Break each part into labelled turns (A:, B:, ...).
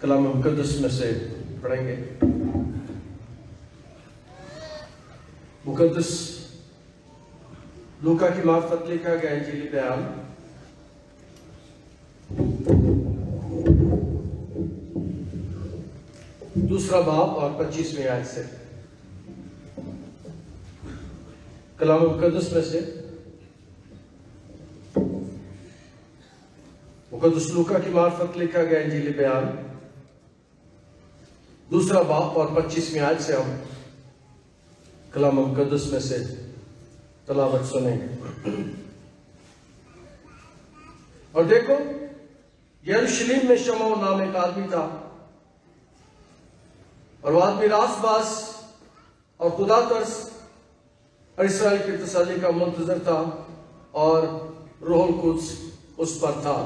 A: कलाम मुकद्दस में से पढ़ेंगे। मुकद्दस लूका की मार्फत लिखा गया इंजीली बयान दूसरा बाब और 25वीं आयत से। कलाम मुकद्दस में से मुकद्दस लूका की मार्फत लिखा गया इंजीली बयान दूसरा बाब और 25वीं आयत से हम कलाम मुकद्दस में से तलावत सुनेंगे। और देखो, यरूशलेम में शमौन नाम एक आदमी था, और वह आदमी रासबास और खुदा तरस और इसराइल की तसल्ली का मुंतजर था, और रूहुल कुद्स उस पर था।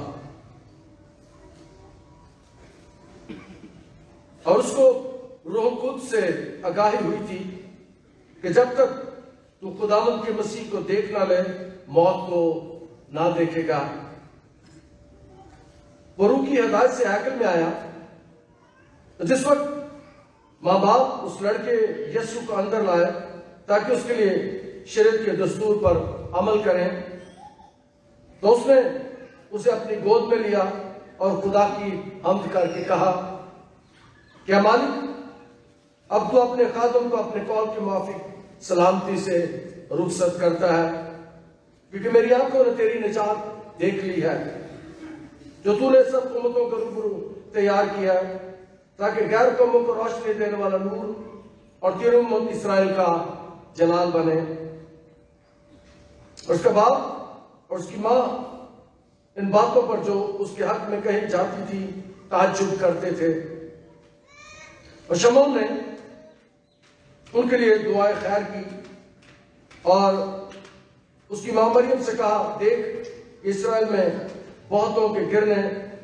A: और उसको रूहुल कुद्स से आगाही हुई थी कि जब तक तू खुदावंद के मसीह को देख ना ले, मौत को ना देखेगा। वो रूह की हिदायत से हैकल में आया। जिस वक्त माँ बाप उस लड़के यीशु को अंदर लाए ताकि उसके लिए शरीयत के दस्तूर पर अमल करें, तो उसने उसे अपनी गोद में लिया और खुदा की हम्द करके कहा, क्या मालिक, अब तो अपने खादम को अपने कौल के मुआफिक सलामती से रुखसत करता है, क्योंकि मेरी आंखों ने तेरी निजात देख ली है, जो तूने सब उम्मतों के रूबरू तैयार किया है, ताकि गैर कौमों को रोशनी देने वाला नूर और तेरी उम्मत इसराइल का जलाल बने। उसका बाप और उसकी माँ इन बातों पर जो उसके हक में कही जाती थी ताज्जुब करते थे। और शमौन ने उनके लिए दुआए खैर की और उसकी माँ मरियम से कहा, देख, इसराइल में बहुतों के गिरने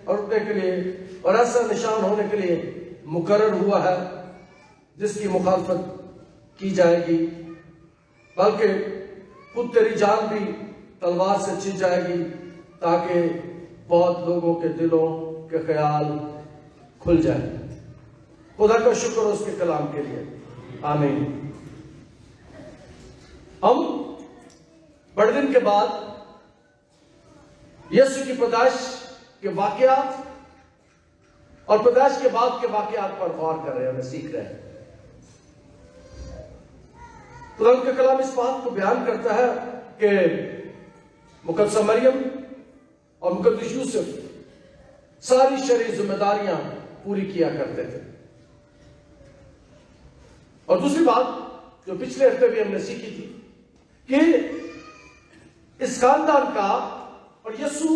A: और उठने के लिए और ऐसा निशान होने के लिए मुकर्रर हुआ है जिसकी मुखालफत की जाएगी, बल्कि खुद तेरी जान भी तलवार से छिद जाएगी, ताकि बहुत लोगों के दिलों के ख्याल खुल जाए। खुदा का शुक्र उसके कलाम के लिए, आमीन। हम बड़े दिन के बाद यीशु की पैदाइश के वाकयात और पैदाइश के बाद के वाकयात पर गौर कर रहे हैं, सीख रहे हैं। खुदा उनके कलाम इस बात को बयान करता है कि मुकद्दस मरियम और मुकद्दस यूसुफ सारी शरई जिम्मेदारियां पूरी किया करते थे। और दूसरी बात जो पिछले हफ्ते भी हमने सीखी थी कि इस खानदान का और यीशु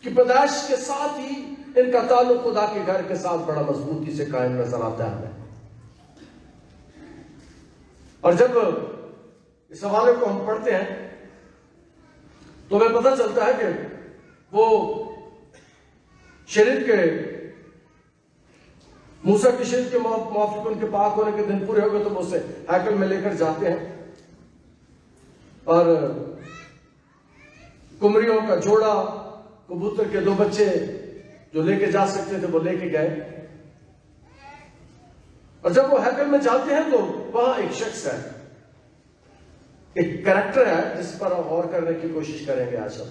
A: की पैदाइश के साथ ही इनका ताल्लुक खुदा के घर के साथ बड़ा मजबूती से कायम नजर आता है। और जब इस हवाले को हम पढ़ते हैं तो हमें पता चलता है कि वो शरीर के मूसा की शरीर के मुआफिक उनके पाक होने के दिन पूरे हो गए तो वो उसे हैकल में लेकर जाते हैं, और कुमरियों का जोड़ा, कबूतर के 2 बच्चे जो लेके जा सकते थे वो लेके गए। और जब वो हैकल में जाते हैं तो वहां एक शख्स है, एक कैरेक्टर है जिस पर हम गौर करने की कोशिश करेंगे आज हम।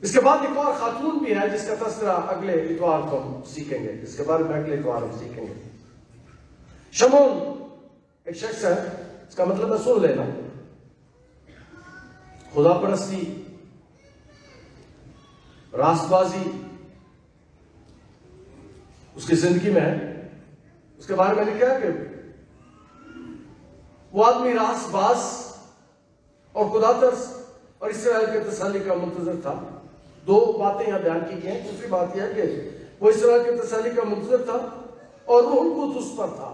A: इसके बाद एक और खातून भी है जिसका तस्करा अगले इतवार को हम सीखेंगे, जिसके बारे में अगले इतवार हम सीखेंगे। शमौन एक शख्स है, इसका मतलब है सुन लेना, खुदा परस्ती, रासबाजी उसकी जिंदगी में है। उसके बारे में लिखा है कि वो आदमी रासबाज और खुदा तरस और इसराइल के तसल्ली का मुंतजर था। 2 बातें यहां बयान की गई हैं। दूसरी बात यह है कि वो इसराइल के तसल्ली का मुंतजर था और रूहुल कुद्स उस पर था।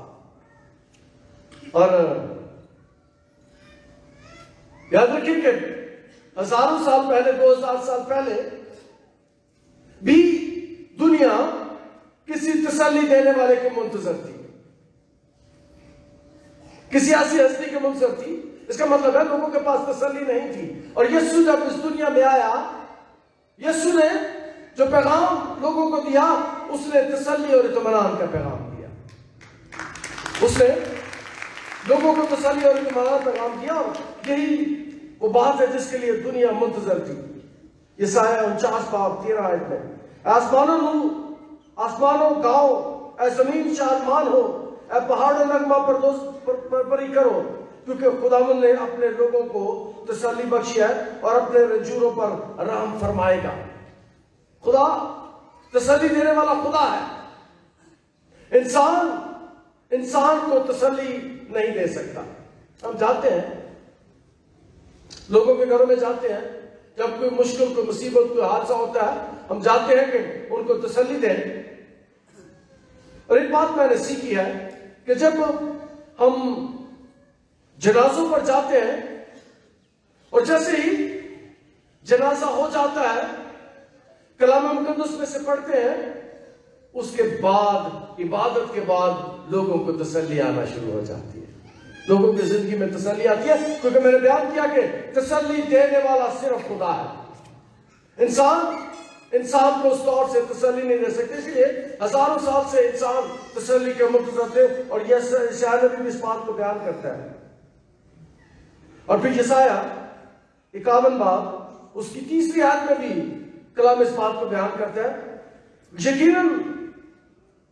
A: और याद रखिए कि हजारों साल पहले, 2000 साल पहले भी दुनिया किसी तसल्ली देने वाले के मुंतजर थी, किसी ऐसी हस्ती के मुंतजर थी। इसका मतलब है लोगों के पास तसल्ली नहीं थी। और यीशु जब इस दुनिया में आया, यीशु ने जो पैगाम लोगों को दिया, उसने तसल्ली और इत्मीनान का पैगाम दिया। उसने लोगों को तसल्ली और इत्मीनान का पैगाम दिया, और यही वो बात है जिसके लिए दुनिया मुंतजर थी। यशायाह 49:13 आयत में, आसमानों गाओ, ऐ जमीन शादमान हो, ऐ पहाड़ों नगमा परी करो, क्योंकि खुदावंद ने अपने लोगों को तसल्ली बख्शी है और अपने रंजूरों पर रहम फरमाएगा। खुदा तसल्ली देने वाला खुदा है। इंसान को तसल्ली नहीं दे सकता। हम जाते हैं, लोगों के घरों में जाते हैं, जब कोई मुश्किल, कोई मुसीबत, कोई हादसा होता है, हम जाते हैं कि उनको तसल्ली दें। और एक बात मैंने सीखी है कि जब हम जनाजों पर जाते हैं और जैसे ही जनाजा हो जाता है, कलाम मुकद्दस में से पढ़ते हैं, उसके बाद, इबादत के बाद लोगों को तसल्ली आना शुरू हो जाती है, लोगों की जिंदगी में तसल्ली आती है। क्योंकि मैंने बयान किया कि तसल्ली देने वाला सिर्फ खुदा है। इंसान को उस तौर से तसल्ली नहीं दे सकते। इसलिए हजारों साल से इंसान तसल्ली के मुंतज़िर थे, और यशायाह नबी भी इस बात को बयान करता है। और फिर यशायाह 51 बाब उसकी 3री आयत में भी कलाम इस बात को बयान करता है, यकीनन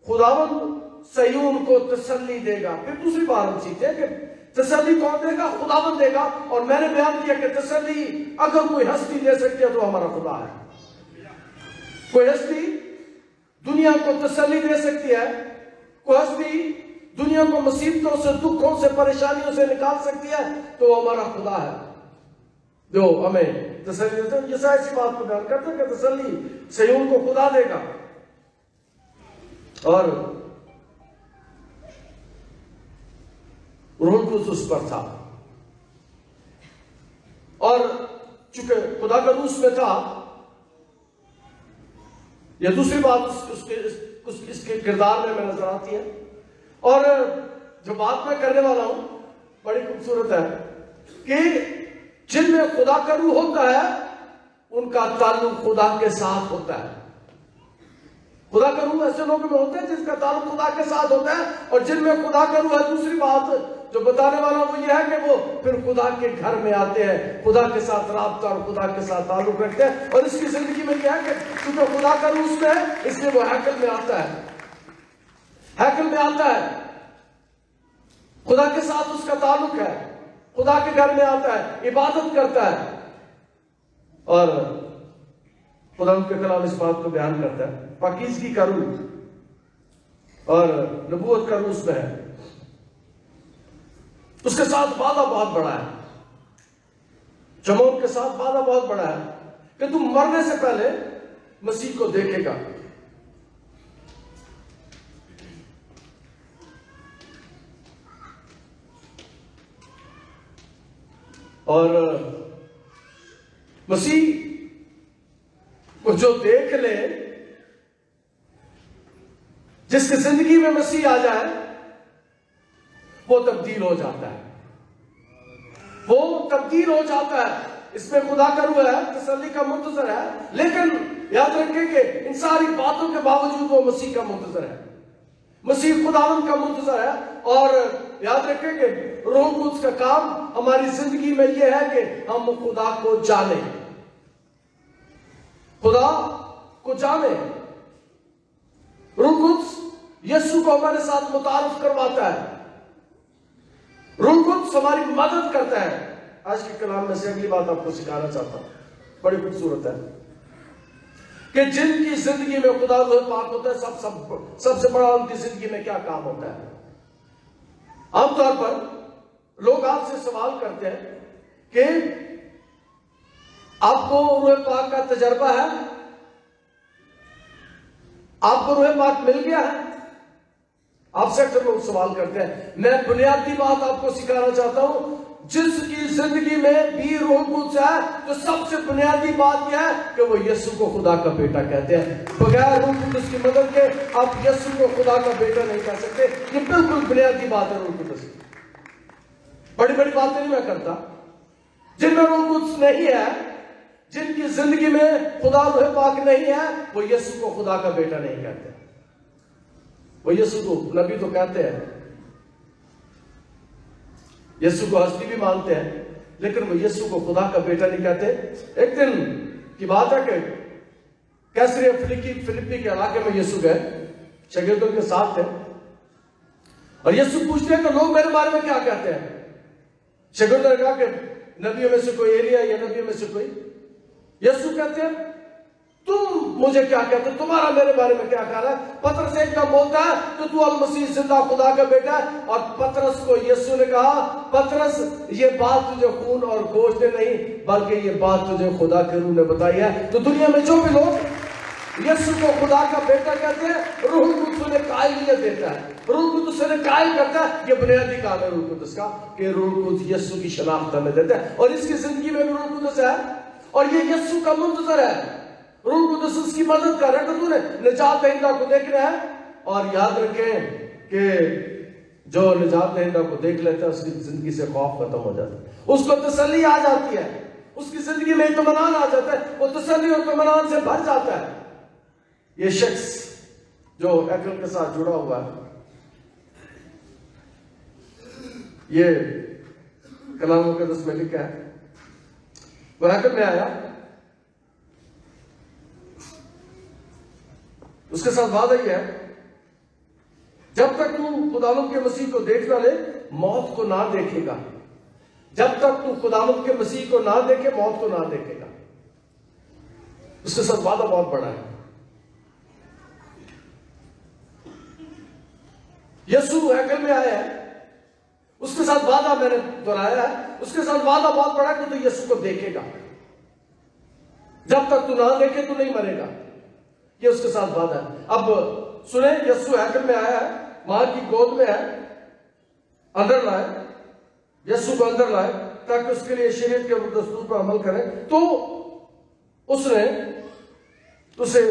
A: खुदावंद सयून को तसल्ली देगा। फिर दूसरी बार हम सीखते हैं कि तसल्ली कौन देगा? खुदावंद देगा। और मैंने बयान किया कि तसल्ली अगर कोई हस्ती दे सकती है तो हमारा खुदा है। कोई हस्ती दुनिया को तसल्ली दे सकती है, कोई हस्ती दुनिया को मुसीबतों से, दुखों से, परेशानियों से निकाल सकती है, तो हमारा खुदा है जो हमें तसल्ली देता है। यशायाह इसी बात को बयान करते हैं कि तसल्ली सयून को खुदा देगा। और रूह कुद्स उस पर था, और चूंकि खुदा का रूह में था, यह दूसरी बात इसके किरदार में नजर आती है। और जो बात मैं करने वाला हूं बड़ी खूबसूरत है कि जिनमें खुदा का रूह होता है उनका ताल्लुक खुदा के साथ होता है। खुदा का रूह ऐसे लोगों में होते हैं जिसका ताल्लुक खुदा के साथ होता है, और जिनमें खुदा का रूह है, दूसरी बात जो बताने वाला वो ये है कि वो फिर खुदा के घर में आते हैं, खुदा के साथ राब्ता और खुदा के साथ ताल्लुक रखते हैं। और इसकी जिंदगी में यह है कि क्योंकि खुदा का रूह उसमें है, इसलिए वो हैकल में आता है, हैकल में आता है, खुदा के साथ उसका ताल्लुक है, खुदा के घर में आता है, इबादत करता है। और खुदा के कलाम इस बात को बयान करता है, पाकीज़गी का रूह और नबूवत का रूह उसमें है। उसके साथ वादा बहुत बड़ा है, शमौन के साथ वादा बहुत बड़ा है कि तुम मरने से पहले मसीह को देखेगा। और मसीह को जो देख ले, जिसकी जिंदगी में मसीह आ जाए, वो तब्दील हो जाता है, वो तब्दील हो जाता है। इसमें खुदा का रूह है, तसल्ली का मुंतज़र है, लेकिन याद रखें कि इन सारी बातों के बावजूद वो मसीह का मुंतज़र है, मसीह खुदावंद का मुंतज़र है। और याद रखें कि रूह कुद्स का काम हमारी जिंदगी में यह है कि हम खुदा को जाने, खुदा को जाने। रूह कुद्स यीशु को हमारे साथ मुतारफ करवाता है, रूह कुद्स हमारी मदद करता है। आज के कलाम में से अगली बात आपको सिखाना चाहता हूं, बड़ी खूबसूरत है कि जिनकी जिंदगी में खुदा रूह पाक होता है, सबसे बड़ा उनकी जिंदगी में क्या काम होता है। आमतौर पर लोग आपसे सवाल करते हैं कि आपको रूह पाक का तजर्बा है, आपको रूह पाक मिल गया है। आपसे अक्सर लोग सवाल करते हैं। मैं बुनियादी बात आपको सिखाना चाहता हूं, जिसकी जिंदगी में भी रूह कुद्स है, तो सबसे बुनियादी बात यह है कि वो यीशु को खुदा का बेटा कहते हैं। बगैर रूह कुद्स की मदद के आप यीशु को खुदा का बेटा नहीं कह सकते। ये बिल्कुल बुनियादी बात है रूह कुद्स की। बड़ी बड़ी बातें नहीं मैं करता। जिनमें रूह कुद्स नहीं है, जिनकी जिंदगी में खुदा रूह पाक नहीं है, वो यीशु को खुदा का बेटा नहीं कहते। वो यीशु को नबी तो कहते हैं, यीशु को हस्ती भी मानते हैं, लेकिन वो यीशु को खुदा का बेटा नहीं कहते। एक दिन की बात है कि कैसरिया फिलिप्पी के इलाके में यीशु गए, शागिर्दों के साथ थे, और यीशु पूछते हैं कि लोग मेरे बारे में क्या कहते हैं। शागिर्दों ने कहा कि नबियों में से कोई एलिया या नबियों में से कोई। यीशु कहते हैं तुम मुझे क्या कहते हो, तुम्हारा मेरे बारे में क्या ख्याल है। पतरस एकदम बोलता है कि तू अल मसीह जिंदा खुदा का बेटा है। और पतरस को यीशु ने कहा, पतरस ये बात तुझे खून और गोश्त ने नहीं, बल्कि ये बात तुझे खुदा के रूह ने बताई है। तो दुनिया में जो भी लोग यीशु को खुदा का बेटा कहते हैं, रूह कुद्स उन्हें कायलियत देता है, रूह कुद्स उन्हें कायल करता है। ये बुनियादी काम है रूह कुद्स का, कि रूह कुद्स यीशु की शनाख्त हमें देता है, और इसकी जिंदगी में भी रूह कुद्स है, और ये यीशु का मुंतजर है। रूह कुद्स उसकी मदद कर रहा है। तो तूने निजात दहिंदा को देख रहा है, और याद रखें कि जो निजात दहिंदा को देख लेता है उसकी जिंदगी से खौफ खत्म हो जाता है, उसको तसल्ली आ जाती है, उसकी जिंदगी में इत्मीनान आ जाता है, वो तसल्ली और इत्मीनान से भर जाता है। ये शख्स जो हैकल के साथ जुड़ा हुआ है, ये कलाम मुक़द्दस में लिखा है, वो हैकल में आया, उसके साथ वादा यह है, जब तक तू खुदावंद के मसीह को देख ना ले, मौत को ना देखेगा। जब तक तू खुदावंद के मसीह को ना देखे, मौत को ना देखेगा। उसके साथ वादा बहुत बड़ा है। यीशु हैकल में आया है, उसके साथ वादा मैंने दोहराया है, उसके साथ वादा बहुत बड़ा कि तू यीशु को देखेगा। जब तक तू ना देखे तू नहीं मरेगा, ये उसके साथ वादा है। अब सुने, यीशु हैकल में आया है, मां की गोद में है, अंदर लाए, यीशु को अंदर लाए ताकि उसके लिए शरीयत के दस्तूर पर अमल करें। तो उसने उसे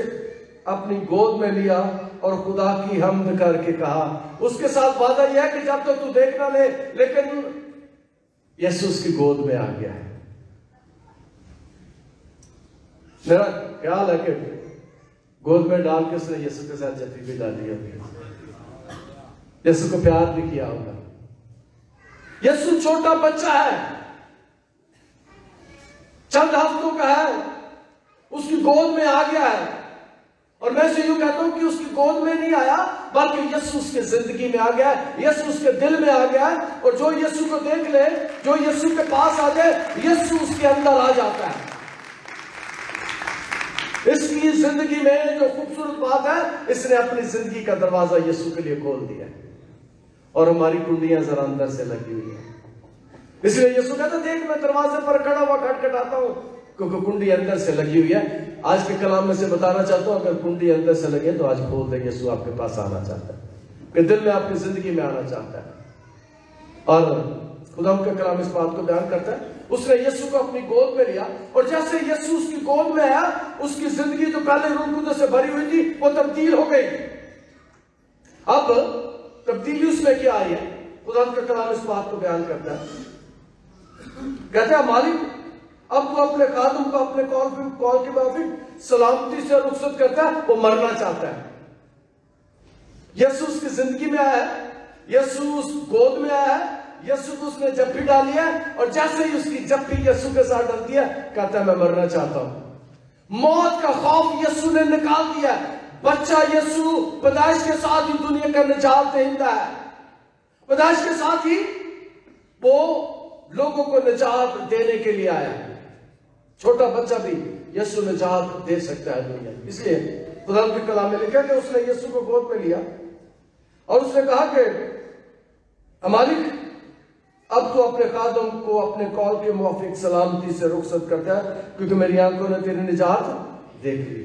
A: अपनी गोद में लिया और खुदा की हम्द करके कहा। उसके साथ वादा यह है कि जब तक तू देखना ले, लेकिन यीशु उसकी गोद में आ गया है। मेरा ख्याल है कि गोद में डाल के उसने यीशु के साथ जफ्फी भी डाली होगी, यीशु को प्यार भी किया होगा। यीशु छोटा बच्चा है, चंद हफ्तों का है, उसकी गोद में आ गया है। और मैं से यूं कहता हूं कि उसकी गोद में नहीं आया, बल्कि यीशु उसके जिंदगी में आ गया है, यीशु उसके दिल में आ गया है। और जो यीशु को देख ले, जो यीशु के पास आ जाए, यीशु उसके अंदर आ जाता है। इसकी जिंदगी में जो खूबसूरत बात है, इसने अपनी जिंदगी का दरवाजा यीशु के लिए खोल दिया है, और हमारी कुंडियां जरा अंदर से लगी हुई है। इसलिए यीशु कहता, देख मैं दरवाजे पर खड़ा हुआ खटखटाता हूं, क्योंकि कुंडी अंदर से लगी हुई है। आज के कलाम में से बताना चाहता हूं, अगर कुंडी अंदर से लगे तो आज खोल दे। यीशु आपके पास आना चाहता है, कि दिल में आपकी जिंदगी में आना चाहता है। और खुदा का कलाम इस बात को बयान करता है, उसने यीशु को अपनी गोद में लिया, और जैसे यीशु उसकी गोद में आया, उसकी जिंदगी जो पहले रूह कुद्स से भरी हुई थी, वो तब्दील हो गई। अब तब्दीली उसमें क्या आई है? खुदा का कलाम इस बात को बयान करता है, कहते हैं, मालिक अब वो अपने खादम को अपने कॉल के मुताबिक सलामती से रुखसत करता है। वो मरना चाहता है। यीशु उसकी जिंदगी में आया है, यीशु उस गोद में आया है, यीशु को उसने जप्पी डाली है, और जैसे ही उसकी जप्पी यीशु के साथ डलती है, कहता है मैं मरना चाहता हूं। मौत का खौफ यीशु ने निकाल दिया। बच्चा यीशु पैदाइश के साथ ही दुनिया का निजात दहिंदा है। पैदाइश के साथ ही वो लोगों को निजात देने के लिए आया है। छोटा बच्चा भी यीशु निजात दे सकता है दुनिया। इसलिए खुदा के कलाम में लिखा कि उसने यीशु को गोद में लिया, और उसने कहा कि मालिक अब तो अपने खादम को अपने कॉल के मुआफिक सलामती से रुखसत करता है, क्योंकि मेरी आंखों ने तेरी निजात देख ली।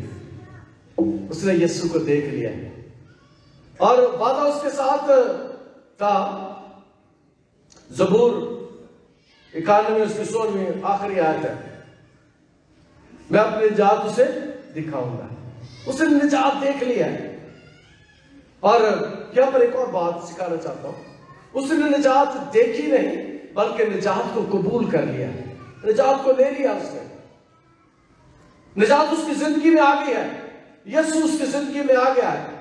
A: उसने यीशु को देख लिया, और वादा उसके साथ था। ज़बूर 91 उसकी 16वीं आखिरी आयत है, मैं अपनी निजात उसे दिखाऊंगा। उसने निजात देख लिया है। और क्या पर एक और बात सिखाना चाहता हूं, उसने निजात देखी नहीं, बल्कि निजात को कबूल कर लिया, निजात को ले लिया उसने। निजात उसकी जिंदगी में आ गई है, यीशु उसकी जिंदगी में आ गया है।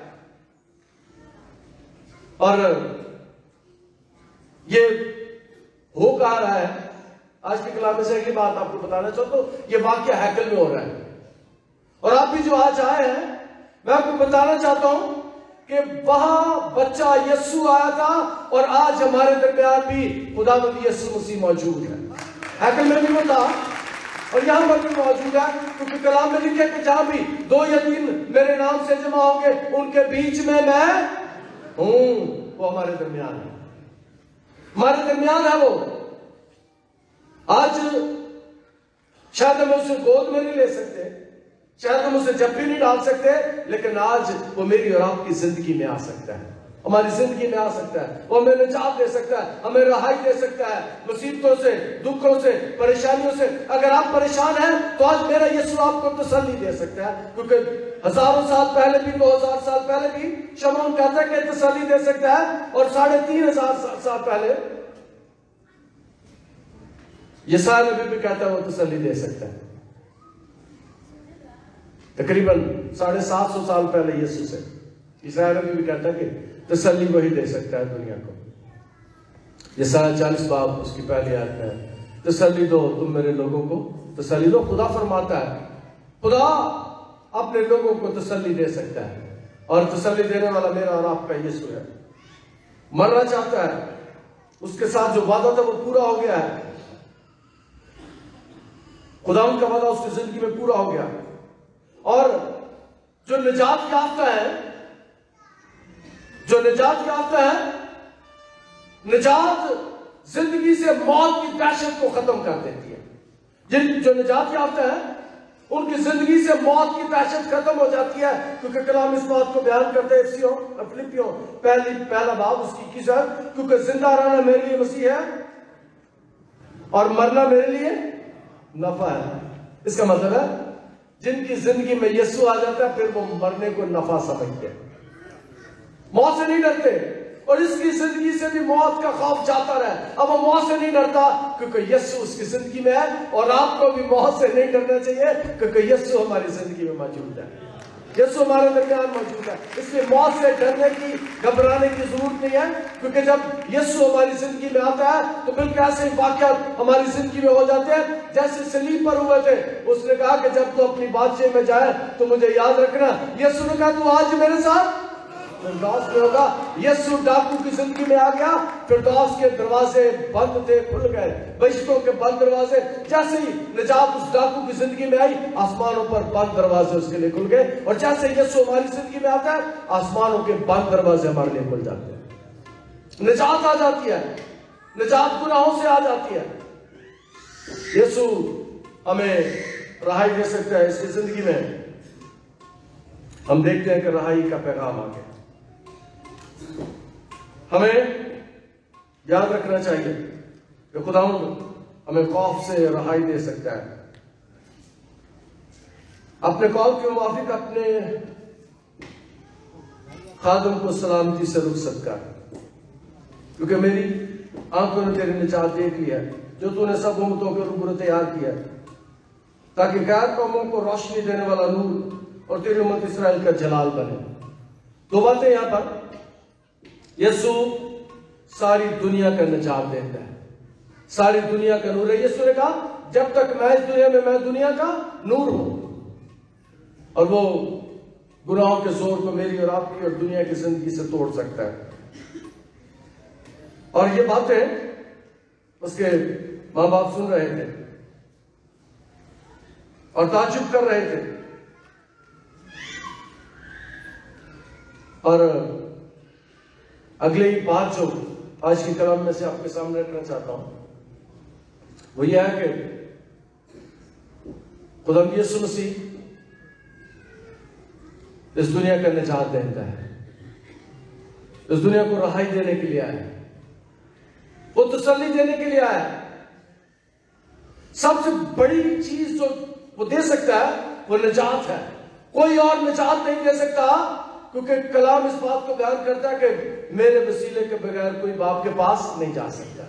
A: और ये हो कहा रहा है, आज के कलाम में से अगली बात आपको बताना चाहता हूं, ये वाक्य हैकल में हो रहा है। और आप भी जो आज आए हैं, मैं आपको बताना चाहता हूं कि वहां बच्चा यीशु आया था और आज हमारे दरमियान भी खुदावंद यीशु मसीह मौजूद है। हैकल में भी वो था और यहां पर भी मौजूद है, क्योंकि कलाम में लिखे कि जहां भी 2 या 3 मेरे नाम से जमा होंगे उनके बीच में मैं हूं। वो हमारे दरमियान है, हमारे दरमियान है वो। आज शायद हम उसे गोद में नहीं ले सकते, शायद हम उसे जप्पी नहीं डाल सकते, लेकिन आज वो मेरी और आपकी जिंदगी में आ सकता है, हमारी जिंदगी में आ सकता है। वो हमें निजात दे सकता है, हमें रहाई दे सकता है मुसीबतों से, दुखों से, परेशानियों से। अगर आप परेशान हैं तो आज मेरा यीशु आपको तसल्ली दे सकता है, क्योंकि हजारों साल पहले भी, 2000 साल पहले भी शमौन कहता है कि तसल्ली दे सकता है, और 3500 साल पहले यशायाह नबी भी कहता है वो तसल्ली दे सकता है। तकरीबन 750 साल पहले यीशु से यशायाह नबी भी कहता है कि तसल्ली वही दे सकता है दुनिया को। यशायाह 40 बाब उसकी पहली आयत है, तसल्ली दो तुम मेरे लोगों को, तसल्ली दो। खुदा फरमाता है, खुदा अपने लोगों को तसल्ली दे सकता है, और तसल्ली देने वाला मेरा और आपका यीशु है। मरना चाहता है, उसके साथ जो वादा था वो पूरा हो गया है। खुदा उनका वादा उसकी जिंदगी में पूरा हो गया। और जो निजात याफ्ता है, जो निजात याफ्ता है, निजात जिंदगी से मौत की दहशत को खत्म कर देती है। जिन जो निजात याफ्ता है उनकी जिंदगी से मौत की दहशत खत्म हो जाती है, क्योंकि कलाम इस बात को बयान करते हैं फिलिपियों पहला बाब उसकी 21, क्योंकि जिंदा रहना मेरे लिए मसीह है और मरना मेरे लिए नफा है। इसका मतलब है जिनकी जिंदगी में यीशु आ जाता है फिर वो मरने को नफा समझते हैं, मौत से नहीं डरते। और इसकी जिंदगी से भी मौत का खौफ जाता रहे, अब वो मौत से नहीं डरता क्योंकि यीशु उसकी जिंदगी में है। और आपको भी मौत से नहीं डरना चाहिए, क्योंकि यीशु हमारी जिंदगी में मौजूद है, यीशु हमारे दरमियान मौजूद है। इसलिए मौत से डरने की, घबराने की जरूरत नहीं है, क्योंकि जब यीशु हमारी जिंदगी में आता है तो बिल्कुल ऐसे वाक़यात हमारी जिंदगी में हो जाते हैं जैसे सलीब पर हुए थे। उसने कहा कि जब तू अपनी बादशाही में जाए तो मुझे याद रखना। यीशु ने कहा तू आज मेरे साथ फिरदौस में होगा। यीशु डाकू की जिंदगी में आ गया, फिरदौस के दरवाजे बंद थे, खुल गए, बहिश्तों के बंद दरवाजे। जैसे ही निजात उस डाकू की जिंदगी में आई, आसमानों पर बंद दरवाजे उसके लिए खुल गए। और जैसे यीशु हमारी जिंदगी में आता है, आसमानों के बंद दरवाजे हमारे लिए खुल जाते हैं, निजात आ जाती है, निजात गुनाहों से आ जाती है। यीशु हमें रहाई दे सकता है। इसकी जिंदगी में हम देखते हैं कि रहाई का पैगाम आ गया। हमें याद रखना चाहिए कि खुदावंद हमें खौफ से रहाई दे सकता है। अपने कौल के मुताबिक अपने खादम को सलामती से रुक सकता है, क्योंकि मेरी आंखों ने तेरी निजात देख लिया है, जो तूने सब उम्मतों के रूबरू तैयार किया, ताकि गैर कौमों को रोशनी देने वाला नूर और तेरी उम्मत इस्राएल का जलाल बने। 2 बातें यहां पर। यीशु सारी दुनिया का निजात देता है, सारी दुनिया का नूर है। यीशु ने कहा जब तक मैं इस दुनिया में, मैं दुनिया का नूर हूं। और वो गुनाहों के जोर को मेरी और आपकी और दुनिया की जिंदगी से तोड़ सकता है। और ये बातें उसके मां बाप सुन रहे थे और ताज्जुब कर रहे थे। और अगली बात जो आज की कलाम में से आपके सामने रखना चाहता हूं वो यह है कि खुदा यीशु मसीह इस दुनिया का निजात देता है, इस दुनिया को रहाई देने के लिए आया है, वो तसल्ली देने के लिए आया है। सबसे बड़ी चीज जो वो दे सकता है वो निजात है। कोई और निजात नहीं दे सकता, क्योंकि कलाम इस बात को बयान करता है कि मेरे वसीले के बगैर कोई बाप के पास नहीं जा सकता।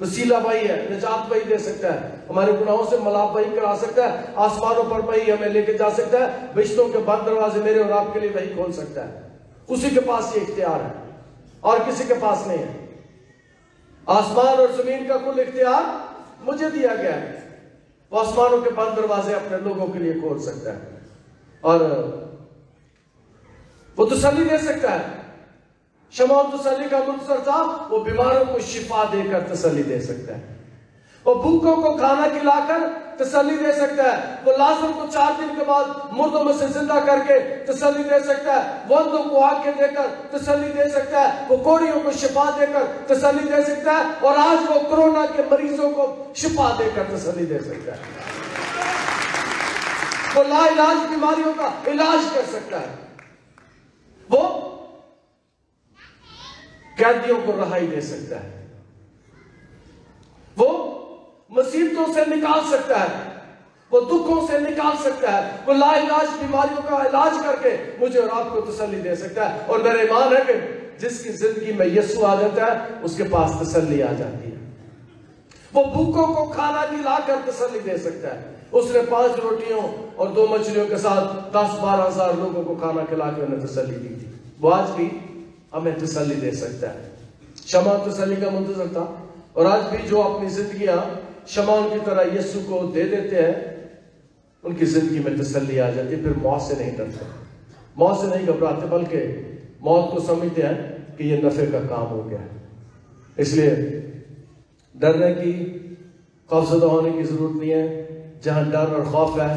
A: वसीला भाई है, निजात भाई दे सकता है, हमारे गुनाहों से मलाप भाई करा सकता है, आसमानों पर भाई हमें लेके जा सकता है, रिश्तों के बंद दरवाजे मेरे और आपके लिए वही खोल सकता है। उसी के पास ये इख्तियार है और किसी के पास नहीं है। आसमान और जमीन का कुल इख्तियार मुझे दिया गया है। वो आसमानों के बंद दरवाजे अपने लोगों के लिए खोल सकता है और वो तसल्ली दे सकता है। शमौन तसल्ली का मुंतजर था, वो बीमारों को शिफा देकर तसल्ली दे सकता है, वो भूखों को खाना खिलाकर तसल्ली दे सकता है, वो लाजर को 4 दिन के बाद मुर्दों में से जिंदा करके तसल्ली दे सकता है, वो अंधों को आंखें देकर तसल्ली दे सकता है, वो कोढ़ियों को शिफा देकर तसल्ली दे सकता है और आज वो कोरोना के मरीजों को शिफा देकर तसल्ली दे सकता है। वो लाइलाज बीमारियों का इलाज कर सकता है, वो कैदियों को रहाई दे सकता है, वो मुसीबतों से निकाल सकता है, वो दुखों से निकाल सकता है, वो लाइलाज बीमारियों का इलाज करके मुझे और आपको तसल्ली दे सकता है। और मेरा ईमान है कि जिसकी जिंदगी में यीशु आ जाता है उसके पास तसल्ली आ जाती है। वो भूखों को खाना खिलाकर तसल्ली दे सकता है। उसने 5 रोटियों और 2 मछलियों के साथ 10-12 हजार लोगों को खाना खिला के उन्हें तसल्ली दी थी। वो आज भी हमें तसल्ली दे सकता है। शमौन तसल्ली का मुंतजर था और आज भी जो अपनी जिंदगियां शमौन की तरह यीशु को दे देते हैं, उनकी जिंदगी में तसल्ली आ जाती है। फिर मौत से नहीं डरते, मौत से नहीं घबराते, बल्कि मौत को समझते हैं कि ये नफे का काम हो गया। इसलिए डरने की, खौफजदा होने की जरूरत नहीं है। जहां डर और खौफ है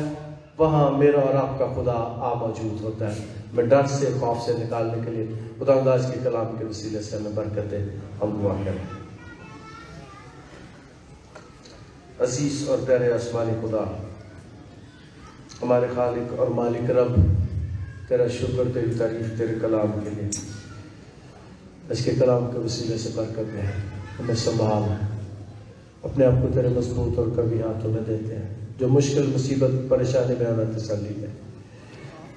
A: वहां मेरा और आपका खुदा आ मौजूद होता है। मैं डर से, खौफ से निकालने के लिए खुदावंद के कलाम के वसीले से हमें बरकत दे। हम दुआ करें। अजीज और प्यारे आसमानी खुदा, हमारे खालिक और मालिक रब, तेरा शुक्र, तेरी तारीफ तेरे कलाम के लिए। इसके कलाम के वसीले से बरकत दे, हमें संभाल, अपने आप को तेरे मजबूत और कभी हाथों में देते हैं। जो मुश्किल मुसीबत परेशानी में हमें तसल्ली दे,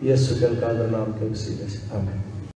A: यीशु के अलकादर नाम के वसीले से, आमीन।